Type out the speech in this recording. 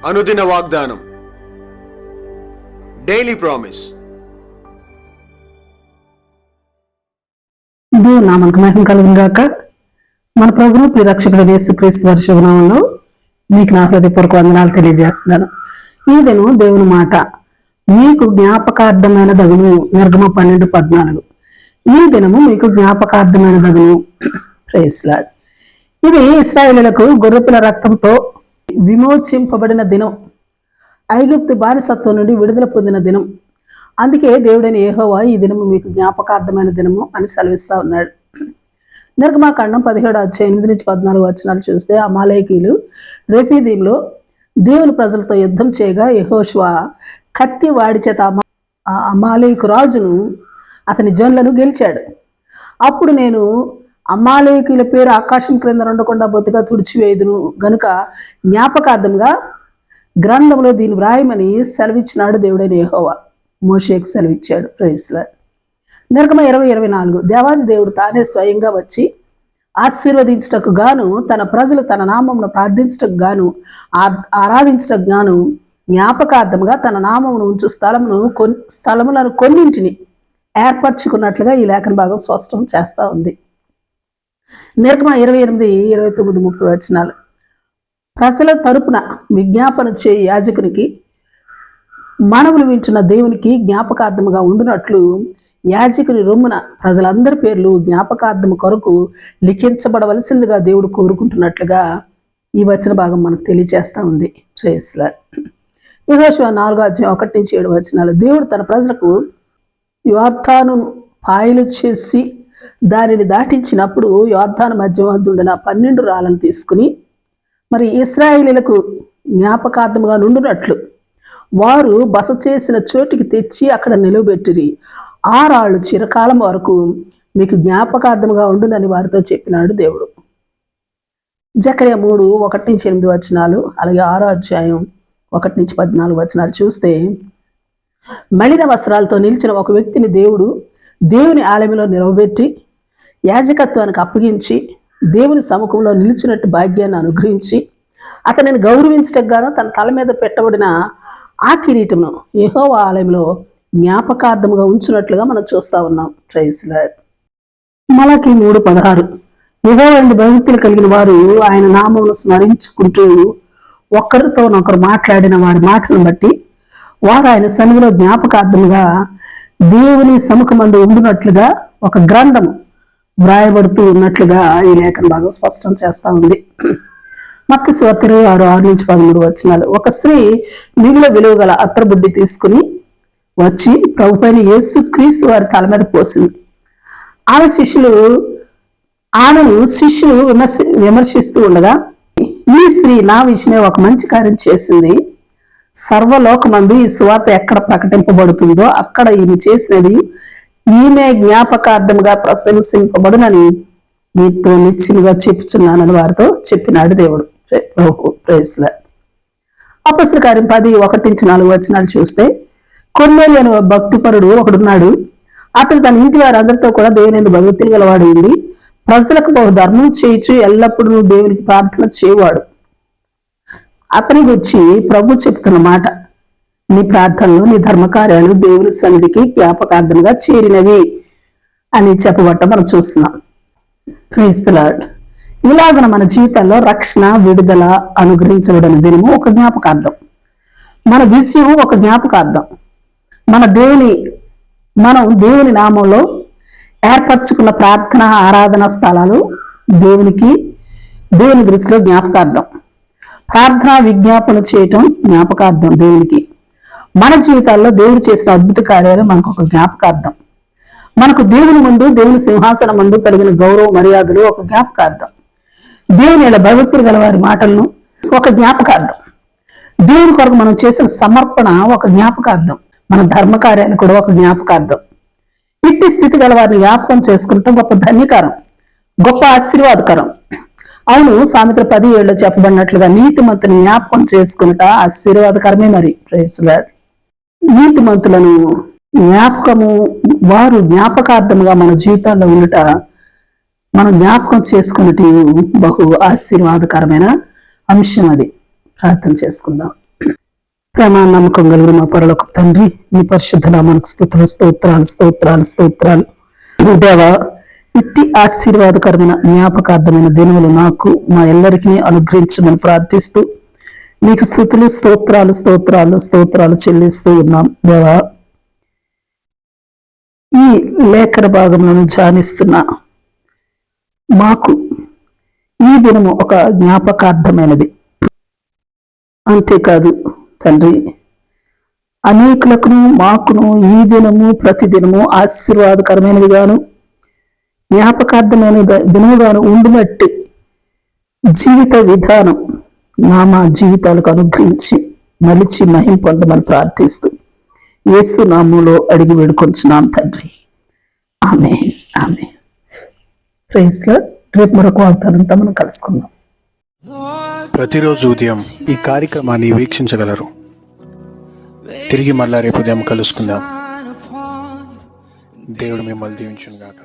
అనుదిన వాగ్దానం, daily promise. దేవుని నామమునకు మహిమ కలుగును గాక. మన ప్రభువు ప్రియరక్షకుడు యేసుక్రీస్తు వారి శుభనామంలో మీకు నా హృదయపూర్వక వందనాలు తెలియజేస్తున్నాను. ఈ దినం దేవుని మాట మీకు జ్ఞాపకార్థమైన దగును. నిర్గమ 12:14. ఈ దినము మీకు జ్ఞాపకార్థమైన దగును. Praise lord. ఇది ఇశ్రాయేలీయులకు గొర్రెపిల్ల రక్తంతో విమోచింపబడిన దినం, ఐగుప్తు బానిసత్వం నుండి విడుదల పొందిన దినం. అందుకే దేవుడైన యెహోవా ఈ దినము మీకు జ్ఞాపకార్థమైన దినము అని సెలవిస్తా ఉన్నాడు. నిర్గమాకాండం 17:8-14 చూస్తే, అమాలేకీయులు రెఫీదీంలో దేవుని ప్రజలతో యుద్ధం చేయగా యెహోషువ కత్తి వాడి చేత అమాలేకు రాజును అతని జనులను గెలిచాడు. అప్పుడు నేను అమాలేకీయుల పేరు ఆకాశం క్రింద ఉండకుండా బొత్తిగా తుడిచివేయుదును గనుక జ్ఞాపకార్థంగా గ్రంథంలో దీన్ని వ్రాయమని సెలవిచ్చినాడు దేవుడైన యెహోవా. మోషేకు సెలవిచ్చాడు. Praise Lord. నిర్గమ 20:24. దేవాది దేవుడు తానే స్వయంగా వచ్చి ఆశీర్వదించటకు గాను, తన ప్రజలు తన నామమును ప్రార్థించటకు గాను, ఆరాధించటకు గాను జ్ఞాపకార్థంగా తన నామమును ఉంచు స్థలములను కొన్నింటిని ఏర్పరచుకున్నట్లుగా ఈ లేఖన భాగం స్పష్టం చేస్తా ఉంది. నిర్గమ 28:29-30. ప్రజల తరపున విజ్ఞాపన చేయి యాజకునికి మనవులు వింటున్న దేవునికి జ్ఞాపకార్థముగా ఉండునట్లు యాజకుని రొమ్మున ప్రజలందరి పేర్లు జ్ఞాపకార్థము కొరకు లిఖించబడవలసిందిగా దేవుడు కోరుకుంటున్నట్లుగా ఈ వచన భాగం మనకు తెలియజేస్తా ఉంది. Praise Lord. యెహోషువ 4:1-7. దేవుడు తన ప్రజలకు యోర్దాను పాయలు చేసి దానిని దాటించినప్పుడు యోర్దాను మధ్యమందుండిన 12 రాళ్లను తీసుకుని మరి ఇశ్రాయేలీయులకు జ్ఞాపకార్థముగా నుండునట్లు వారు బస చేసిన చోటికి తెచ్చి అక్కడ నిలువబెట్టిరి. ఆ రాళ్ళు చిరకాలం వరకు మీకు జ్ఞాపకార్థముగా ఉండునని వారితో చెప్పినాడు దేవుడు. జకర్యా 3:1-8. అలాగే 6:1-14 చూస్తే, మలిన వస్త్రాలతో నిలిచిన ఒక వ్యక్తిని దేవుడు దేవుని ఆలయంలో నిలవబెట్టి యాజకత్వానికి అప్పగించి దేవుని సముఖంలో నిలిచినట్టు భాగ్యాన్ని అనుగ్రహించి అతనిని గౌరవించటకు గాను తన తల మీద పెట్టబడిన ఆ కిరీటమును యెహోవా ఆలయంలో జ్ఞాపకార్థముగా ఉంచినట్లుగా మనం చూస్తా ఉన్నాం. Praise Lord. మలాకి 3:16. యెహోవా యందు భయభక్తులు కలిగిన వారు ఆయన నామమును స్మరించుకుంటూ ఒకరితోనొకరు మాట్లాడిన వారి మాటలను బట్టి వారు ఆయన సన్నిధిలో జ్ఞాపకార్థముగా దేవుని సముఖమందు ఉండునట్లుగా ఒక గ్రంథము వ్రాయబడుతూ ఉన్నట్లుగా ఈ లేఖన భాగం స్పష్టం చేస్తా ఉంది. మత్తయి సువార్త 26:6-13. ఒక స్త్రీ మిగిలిన విలువ గల అత్తరుబుడ్డి తీసుకుని వచ్చి ప్రభు పైన యేసుక్రీస్తు వారి తల మీద పోసింది. ఆమెను శిష్యులు విమర్శిస్తూ ఉండగా, ఈ స్త్రీ నా విషయమే ఒక మంచి కార్యం చేసింది. సర్వలోకమందు ఈ సువార్త ఎక్కడ ప్రకటింపబడుతుందో అక్కడ ఈమె చేసినది ఈమె జ్ఞాపకార్థముగా ప్రశంసింపబడునని మీతో నిశ్చయముగా చెప్పుచున్నానని వారితో చెప్పినాడు దేవుడు. Praise lord. అపొస్తలుల కార్యం 10:1-4 చూస్తే, కొర్నేలి అనే భక్తిపరుడు ఒకడున్నాడు. అతను తన ఇంటి వారందరితో కూడా దేవుని యందు భయభక్తులు గలవాడు ఉండి ప్రజలకు బహు ధర్మం చేయించు ఎల్లప్పుడూ దేవునికి ప్రార్థన చేయవాడు. అతని గురించి ప్రభు చెప్తున్న మాట, నీ ప్రార్థనలు నీ ధర్మకార్యాలు దేవుని సన్నిధికి జ్ఞాపకార్థంగా చేరినవి అని చెప్పబట్ట మనం చూస్తున్నాం. Praise the lord. ఇలాగన మన జీవితాల్లో రక్షణ, విడుదల అనుగ్రహించబడిన దినము ఒక జ్ఞాపకార్థం, మన విజయం ఒక జ్ఞాపకార్థం. మనం దేవుని నామంలో ఏర్పరచుకున్న ప్రార్థన, ఆరాధన స్థలాలు దేవుని దృష్టిలో జ్ఞాపకార్థం. ప్రార్థన, విజ్ఞాపన చేయటం జ్ఞాపకార్థం దేవునికి. మన జీవితాల్లో దేవుడు చేసిన అద్భుత కార్యాలు మనకు ఒక జ్ఞాపకార్థం. మనకు దేవుని ముందు, దేవుని సింహాసనం ముందు కలిగిన గౌరవ మర్యాదలు ఒక జ్ఞాపకార్థం. దేవుని ఇలా భయభక్తులు గల వారి మాటలను ఒక జ్ఞాపకార్థం. దేవుని కొరకు మనం చేసిన సమర్పణ ఒక జ్ఞాపకార్థం. మన ధర్మకార్యాలు కూడా ఒక జ్ఞాపకార్థం. ఇట్టి స్థితి గల వారిని జ్ఞాపకం చేసుకుంటాం గొప్ప ధన్యకరం, గొప్ప ఆశీర్వాదకరం. అవును, సామెతలు 10:7 చెప్పబడినట్లుగా నీతిమంతుని జ్ఞాపకం చేసుకున్నట ఆశీర్వాదకరమే. మరి ప్రైజ్ లార్డ్. నీతిమంతులను వారు జ్ఞాపకార్థముగా మన జీవితాల్లో ఉండుట మనం జ్ఞాపకం చేసుకున్నట్టు బహు ఆశీర్వాదకరమైన అంశం. అది ప్రార్థన చేసుకుందాం. ప్రేమ నమ్మకం కలిగిన మా పరలోక తండ్రి, మీ పరిశుద్ధ నామానికి స్తుతులు, స్తోత్రాలు స్తోత్రాలు స్తోత్రాలు. దేవా, ఇట్టి ఆశీర్వాదకరమైన జ్ఞాపకార్థమైన దినములు నాకు మా ఎల్లరికీ అనుగ్రహించమని ప్రార్థిస్తూ మీకు స్తుతులు స్తోత్రాలు స్తోత్రాలు స్తోత్రాలు చెల్లిస్తూ ఉన్నాం. దేవా, ఈ లేఖన భాగములను ధ్యానిస్తున్న మాకు ఈ దినము ఒక జ్ఞాపకార్థమైనది. అంతేకాదు తండ్రి, అనేకులకును మాకును ఈ దినము ప్రతిదినము ఆశీర్వాదకరమైనది గాను జ్ఞాపకార్థమైన దినముగాను ఉండునట్టు జీవిత విధానం మా జీవితాలకు అనుగ్రహించి మలిచి మహిం పొందమని ప్రార్థిస్తూ యేసు నామములో అడిగి వేడుకొంచున్నాం తండ్రి. Amen amen. Praise Lord. రేపు మరొక వాగ్దానంతో మనం కలుసుకుందాం. ప్రతిరోజు ఉదయం ఈ కార్యక్రమాన్ని వీక్షించగలరు. తిరిగి మళ్ళా రేపు ఉదయం కలుసుకుందాం. దేవుడు మిమ్మల్ని దీవించును గాక.